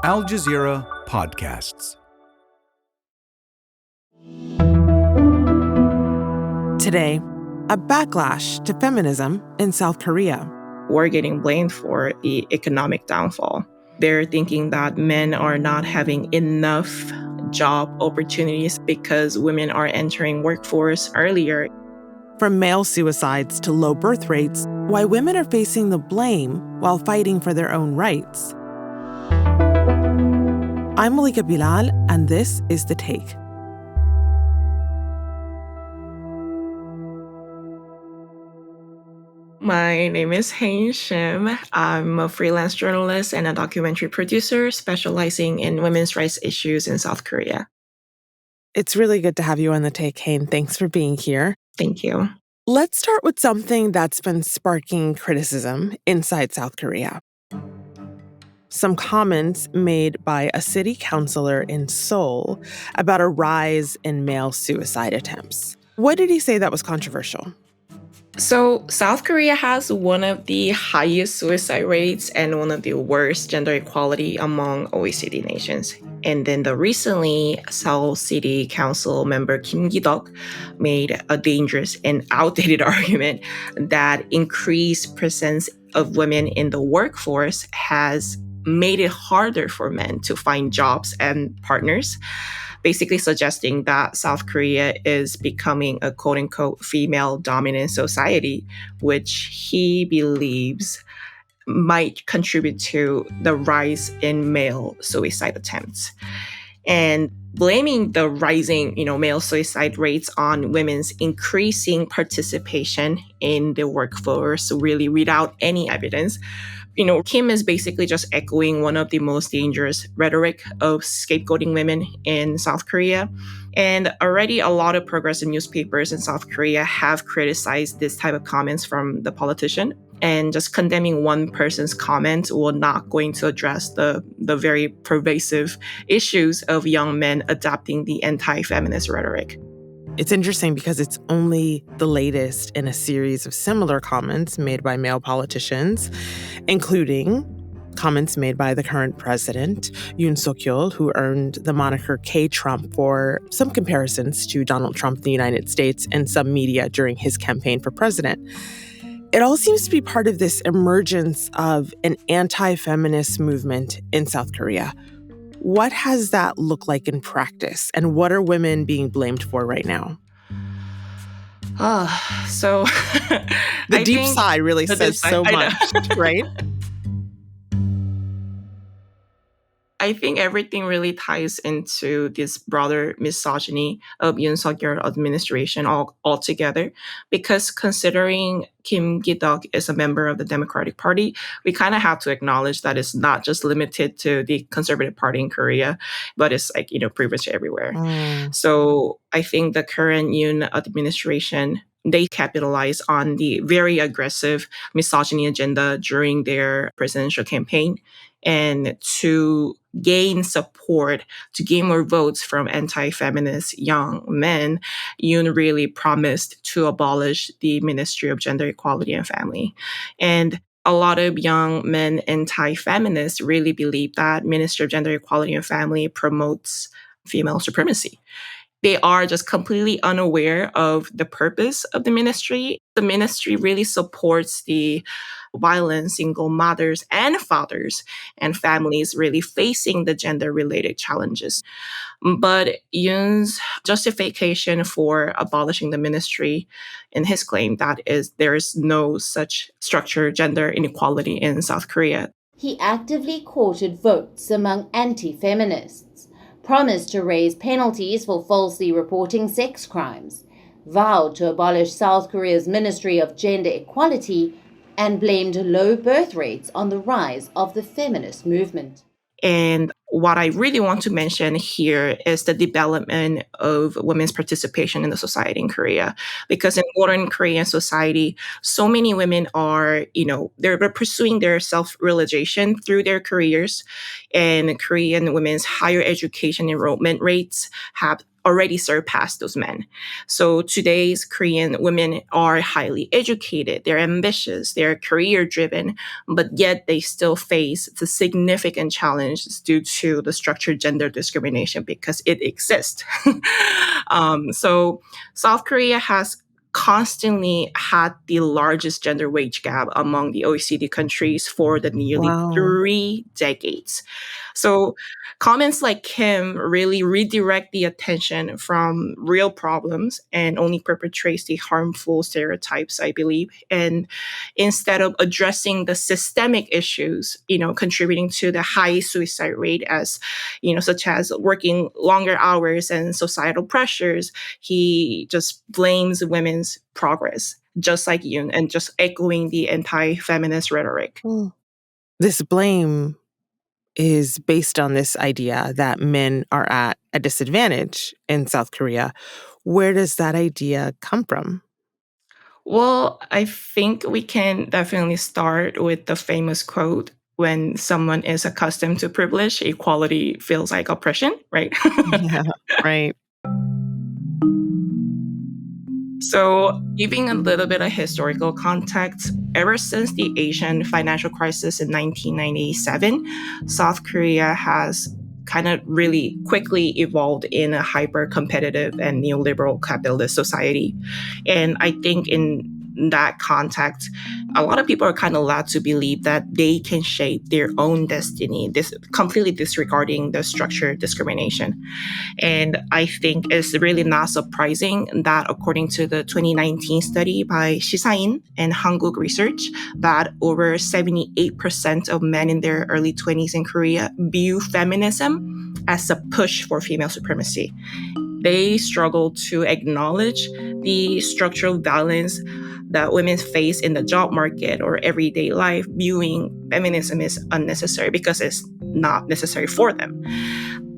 Al Jazeera Podcasts. Today, a backlash to feminism in South Korea. We're getting blamed for the economic downfall. They're thinking that men are not having enough job opportunities because women are entering workforce earlier. From male suicides to low birth rates, why women are facing the blame while fighting for their own rights. I'm Malika Bilal, and this is The Take. My name is Haein Shim. I'm a freelance journalist and a documentary producer specializing in women's rights issues in South Korea. It's really good to have you on The Take, Haein. Thanks for being here. Thank you. Let's start with something that's been sparking criticism inside South Korea. Some comments made by a city councilor in Seoul about a rise in male suicide attempts. What did he say that was controversial? So South Korea has one of the highest suicide rates and one of the worst gender equality among OECD nations. And then recently, Seoul City Council member Kim Ki-duk made a dangerous and outdated argument that increased presence of women in the workforce has made it harder for men to find jobs and partners, basically suggesting that South Korea is becoming a quote-unquote female-dominant society, which he believes might contribute to the rise in male suicide attempts. And blaming the rising, male suicide rates on women's increasing participation in the workforce really without any evidence. Kim is basically just echoing one of the most dangerous rhetoric of scapegoating women in South Korea. And already a lot of progressive newspapers in South Korea have criticized this type of comments from the politician. And just condemning one person's comment will not going to address the very pervasive issues of young men adopting the anti-feminist rhetoric. It's interesting because it's only the latest in a series of similar comments made by male politicians, including comments made by the current president, Yoon Suk-yeol, who earned the moniker K-Trump for some comparisons to Donald Trump in the United States and some media during his campaign for president. It all seems to be part of this emergence of an anti-feminist movement in South Korea. What has that looked like in practice, and what are women being blamed for right now? So the deep sigh really says so much, right? I think everything really ties into this broader misogyny of Yoon Suk-yeol administration altogether, because considering Kim Ki-duk is a member of the Democratic Party, we kind of have to acknowledge that it's not just limited to the Conservative Party in Korea, but it's pretty much everywhere. So I think the current Yoon administration, they capitalize on the very aggressive misogyny agenda during their presidential campaign. And to gain support, to gain more votes from anti-feminist young men, Yoon really promised to abolish the Ministry of Gender Equality and Family. And a lot of young men anti-feminists really believe that Ministry of Gender Equality and Family promotes female supremacy. They are just completely unaware of the purpose of the ministry. The ministry really supports the violent single mothers and fathers and families really facing the gender-related challenges. But Yoon's justification for abolishing the ministry in his claim that is there is no such structured gender inequality in South Korea. He actively courted votes among anti-feminists, promised to raise penalties for falsely reporting sex crimes, vowed to abolish South Korea's Ministry of Gender Equality, and blamed low birth rates on the rise of the feminist movement. And what I really want to mention here is the development of women's participation in the society in Korea. Because in modern Korean society, so many women are, they're pursuing their self-realization through their careers. And Korean women's higher education enrollment rates have already surpassed those men. So today's Korean women are highly educated, they're ambitious, they're career driven, but yet they still face the significant challenges due to the structured gender discrimination because it exists. So South Korea has constantly had the largest gender wage gap among the OECD countries for the nearly Wow. 3 decades. So comments like Kim really redirect the attention from real problems and only perpetrates the harmful stereotypes, I believe. And instead of addressing the systemic issues, contributing to the high suicide rate as, such as working longer hours and societal pressures, he just blames women's progress, just like Yeeun, and just echoing the anti-feminist rhetoric. This blame is based on this idea that men are at a disadvantage in South Korea. Where does that idea come from? Well, I think we can definitely start with the famous quote, when someone is accustomed to privilege, equality feels like oppression, right? Yeah, right. So, giving a little bit of historical context, ever since the Asian financial crisis in 1997, South Korea has kind of really quickly evolved in a hyper competitive and neoliberal capitalist society. And I think in that context, a lot of people are kind of allowed to believe that they can shape their own destiny, completely disregarding the structured discrimination. And I think it's really not surprising that according to the 2019 study by Zain and Hanguk Research, that over 78% of men in their early 20s in Korea view feminism as a push for female supremacy. They struggle to acknowledge the structural violence that women face in the job market or everyday life, viewing feminism is unnecessary because it's not necessary for them.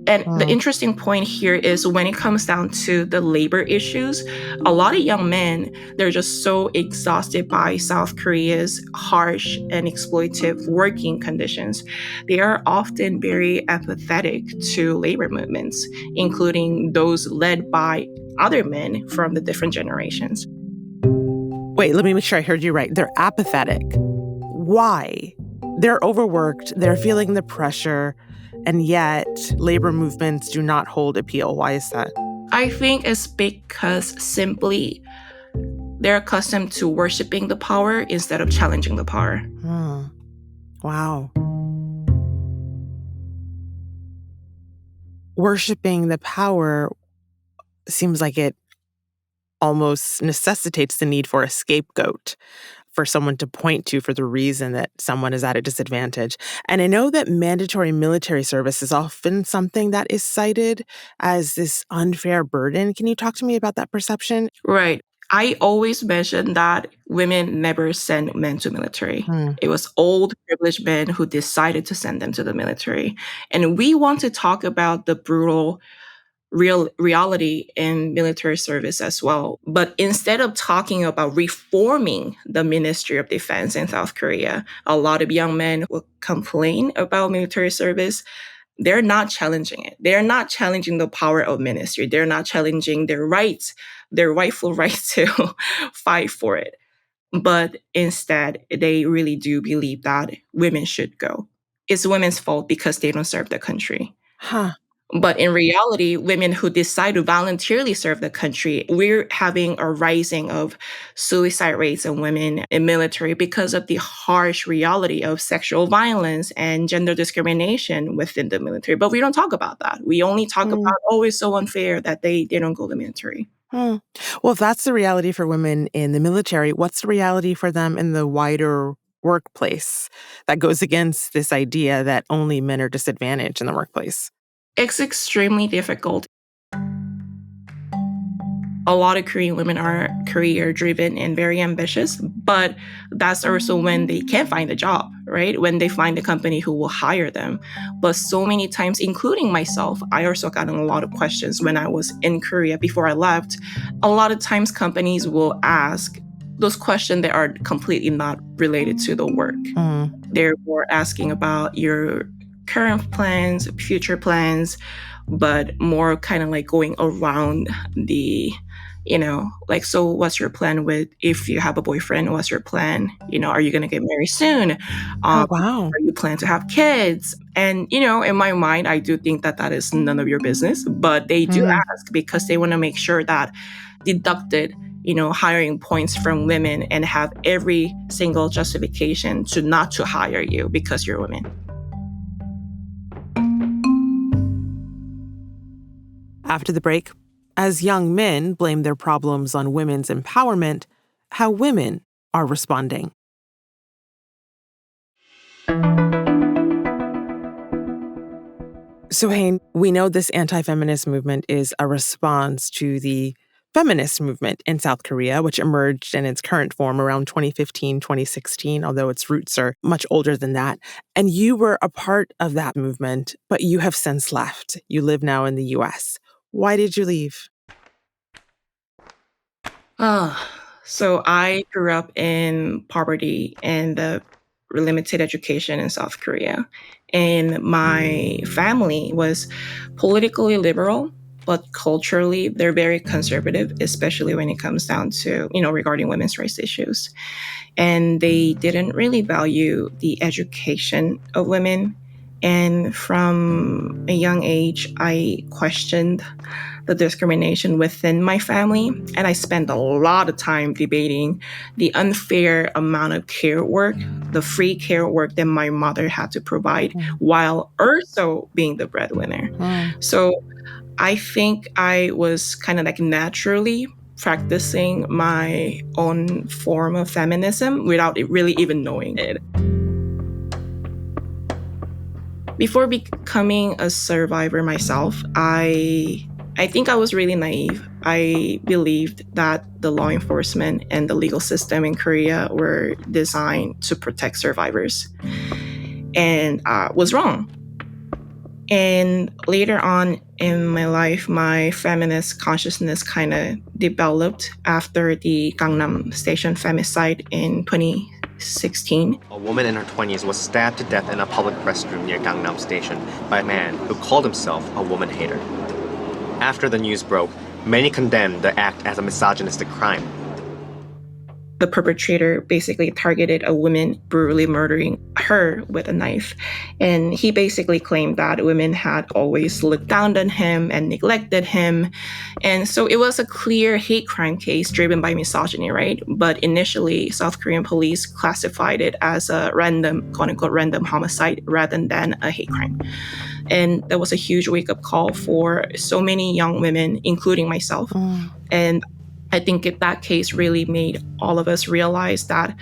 And the interesting point here is when it comes down to the labor issues, a lot of young men, they're just so exhausted by South Korea's harsh and exploitative working conditions. They are often very apathetic to labor movements, including those led by other men from the different generations. Wait, let me make sure I heard you right. They're apathetic. Why? They're overworked, they're feeling the pressure, and yet labor movements do not hold appeal. Why is that? I think it's because simply they're accustomed to worshiping the power instead of challenging the power. Wow. Worshiping the power seems like it almost necessitates the need for a scapegoat, for someone to point to for the reason that someone is at a disadvantage. And I know that mandatory military service is often something that is cited as this unfair burden. Can you talk to me about that perception? Right. I always mention that women never send men to military. It was old privileged men who decided to send them to the military. And we want to talk about the brutal reality in military service as well. But instead of talking about reforming the Ministry of Defense in South Korea, a lot of young men will complain about military service. They're not challenging it. They're not challenging the power of ministry. They're not challenging their rights, their rightful right to fight for it. But instead, they really do believe that women should go. It's women's fault because they don't serve the country. But in reality, women who decide to voluntarily serve the country, we're having a rising of suicide rates in women in military because of the harsh reality of sexual violence and gender discrimination within the military. But we don't talk about that. We only talk about, it's so unfair that they don't go to the military. Well, if that's the reality for women in the military, what's the reality for them in the wider workplace that goes against this idea that only men are disadvantaged in the workplace? It's extremely difficult. A lot of Korean women are career-driven and very ambitious, but that's also when they can't find a job, right? When they find a company who will hire them. But so many times, including myself, I also got a lot of questions when I was in Korea before I left. A lot of times companies will ask those questions that are completely not related to the work. They're more asking about your current plans, future plans, but more kind of like going around the, like, so what's your plan with, if you have a boyfriend, what's your plan? Are you going to get married soon? Oh, wow. Are you plan to have kids? And, in my mind, I do think that is none of your business, but they do ask because they want to make sure that deducted, hiring points from women and have every single justification to not to hire you because you're a woman. After the break, as young men blame their problems on women's empowerment, how women are responding. So, Haein, we know this anti-feminist movement is a response to the feminist movement in South Korea, which emerged in its current form around 2015, 2016, although its roots are much older than that. And you were a part of that movement, but you have since left. You live now in the U.S. Why did you leave? So I grew up in poverty and limited education in South Korea. And my family was politically liberal, but culturally, they're very conservative, especially when it comes down to, regarding women's rights issues. And they didn't really value the education of women. And from a young age, I questioned the discrimination within my family. And I spent a lot of time debating the unfair amount of care work, the free care work that my mother had to provide while also being the breadwinner. So I think I was kind of like naturally practicing my own form of feminism without it really even knowing it. Before becoming a survivor myself, I think I was really naive. I believed that the law enforcement and the legal system in Korea were designed to protect survivors, and I was wrong. And later on in my life, my feminist consciousness kind of developed after the Gangnam Station femicide in 2016. A woman in her 20s was stabbed to death in a public restroom near Gangnam Station by a man who called himself a woman hater. After the news broke, many condemned the act as a misogynistic crime. The perpetrator basically targeted a woman, brutally murdering her with a knife. And he basically claimed that women had always looked down on him and neglected him. And so it was a clear hate crime case driven by misogyny, right? But initially, South Korean police classified it as a random, quote-unquote, random homicide rather than a hate crime. And that was a huge wake-up call for so many young women, including myself. And I think that case really made all of us realize that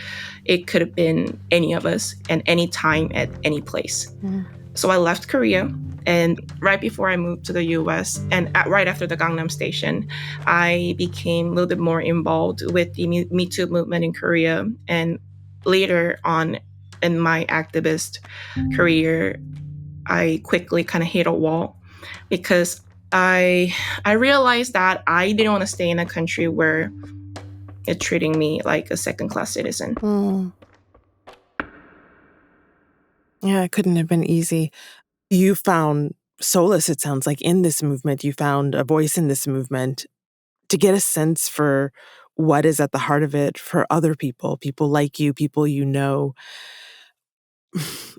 it could have been any of us at any time, at any place. So I left Korea, and right before I moved to the US, and right after the Gangnam Station, I became a little bit more involved with the Me Too movement in Korea. And later on in my activist career, I quickly kind of hit a wall because I realized that I didn't want to stay in a country where it's treating me like a second-class citizen. Yeah, it couldn't have been easy. You found solace, it sounds like, in this movement. You found a voice in this movement to get a sense for what is at the heart of it for other people like you, people you know.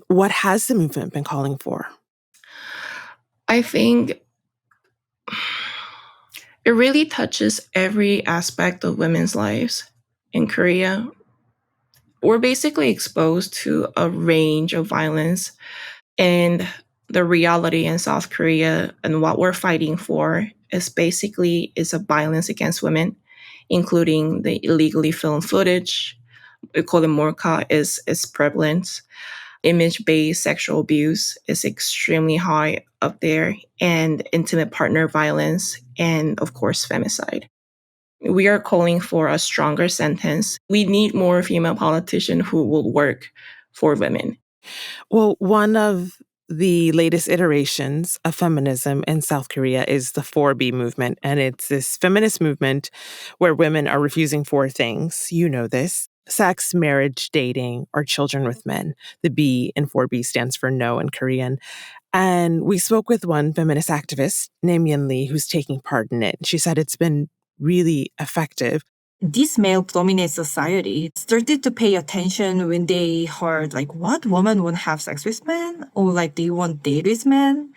What has the movement been calling for? I think it really touches every aspect of women's lives in Korea. We're basically exposed to a range of violence, and the reality in South Korea and what we're fighting for is a violence against women, including the illegally filmed footage. We call it morka is prevalent. Image-based sexual abuse is extremely high up there, and intimate partner violence, and of course, femicide. We are calling for a stronger sentence. We need more female politicians who will work for women. Well, one of the latest iterations of feminism in South Korea is the 4B movement, and it's this feminist movement where women are refusing 4 things. You know this. sex, marriage, dating, or children with men. The B in 4B stands for no in Korean. And we spoke with one feminist activist named Yeeun Lee who's taking part in it. She said it's been really effective. This male-dominated society started to pay attention when they heard, like, what? Women won't have sex with men? Or, like, they won't date with men?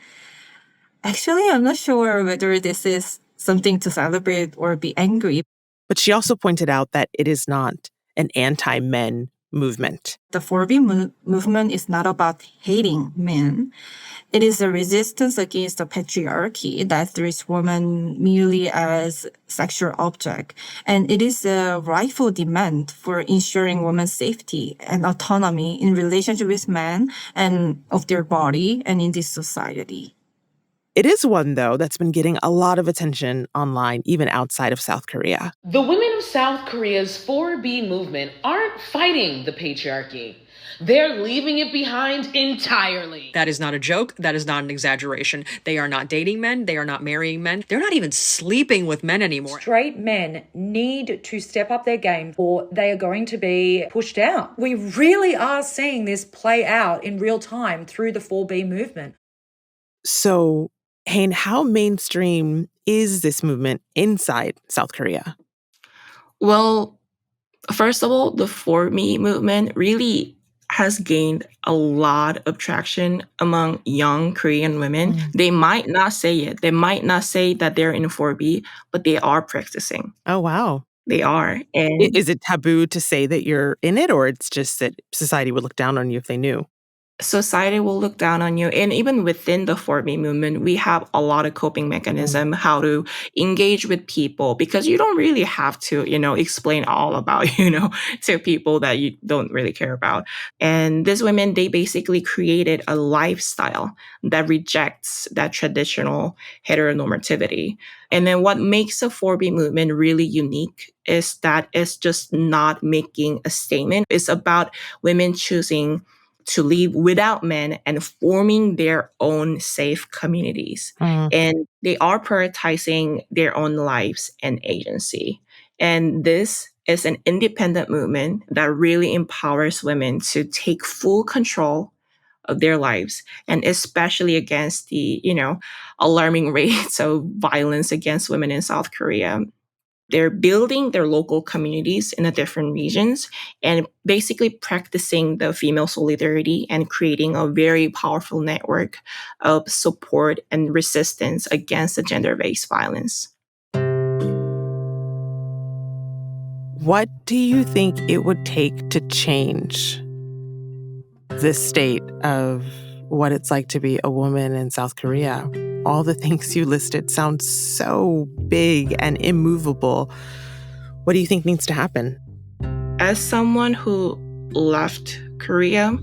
Actually, I'm not sure whether this is something to celebrate or be angry. But she also pointed out that it is not an anti-men movement. The 4B movement is not about hating men. It is a resistance against the patriarchy that treats women merely as sexual object. And it is a rightful demand for ensuring women's safety and autonomy in relationship with men and of their body and in this society. It is one, though, that's been getting a lot of attention online, even outside of South Korea. The women of South Korea's 4B movement aren't fighting the patriarchy. They're leaving it behind entirely. That is not a joke. That is not an exaggeration. They are not dating men. They are not marrying men. They're not even sleeping with men anymore. Straight men need to step up their game or they are going to be pushed out. We really are seeing this play out in real time through the 4B movement. So, Haein, how mainstream is this movement inside South Korea? Well, first of all, the 4Me movement really has gained a lot of traction among young Korean women. They might not say it. They might not say that they're in 4B, but they are practicing. Oh, wow. They are. And Is it taboo to say that you're in it, or it's just that society would look down on you if they knew? society will look down on you. And even within the 4Me movement, we have a lot of coping mechanism, how to engage with people, because you don't really have to, explain all about, to people that you don't really care about. And these women, they basically created a lifestyle that rejects that traditional heteronormativity. And then what makes the 4B movement really unique is that it's just not making a statement. It's about women choosing to live without men and forming their own safe communities. And they are prioritizing their own lives and agency. And this is an independent movement that really empowers women to take full control of their lives, and especially against the, alarming rates of violence against women in South Korea. They're building their local communities in the different regions and basically practicing the female solidarity and creating a very powerful network of support and resistance against the gender-based violence. What do you think it would take to change this state of what it's like to be a woman in South Korea? All the things you listed sound so big and immovable. What do you think needs to happen? As someone who left Korea,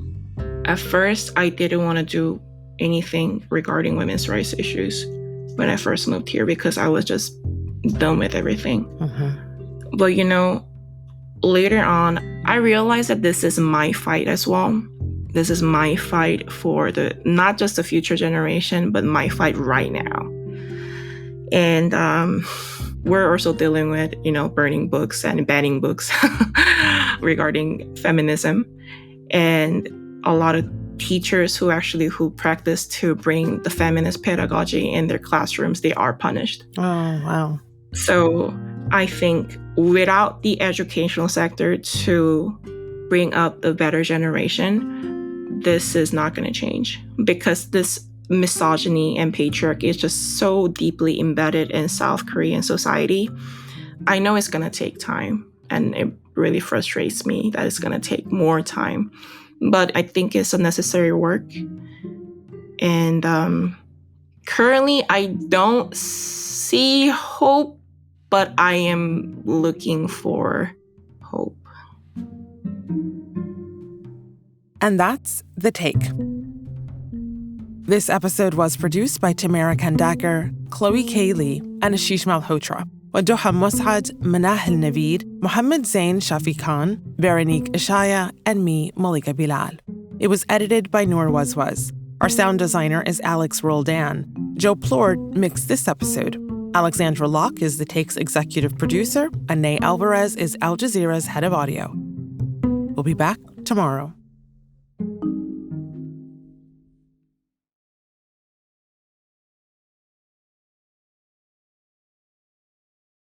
at first I didn't want to do anything regarding women's rights issues when I first moved here because I was just done with everything. But, later on, I realized that this is my fight as well. This is my fight for not just the future generation, but my fight right now. And we're also dealing with, burning books and banning books regarding feminism. And a lot of teachers who practice to bring the feminist pedagogy in their classrooms, they are punished. Oh, wow. So I think without the educational sector to bring up the better generation, this is not going to change, because this misogyny and patriarchy is just so deeply embedded in South Korean society. I know it's going to take time, and it really frustrates me that it's going to take more time. But I think it's a necessary work. And currently, I don't see hope, but I am looking for hope. And that's The Take. This episode was produced by Tamara Khandaker, Chloe K. Lee, and Ashish Malhotra, with Duha Mosaad, Manahil Naveed, Mohammed, Zain, Shafi Khan, Veronique, Eshaya, and me, Malika Bilal. It was edited by Noor Wazwaz. Our sound designer is Alex Roldan. Joe Plourde mixed this episode. Alexandra Locke is The Take's executive producer, and Nay Alvarez is Al Jazeera's head of audio. We'll be back tomorrow.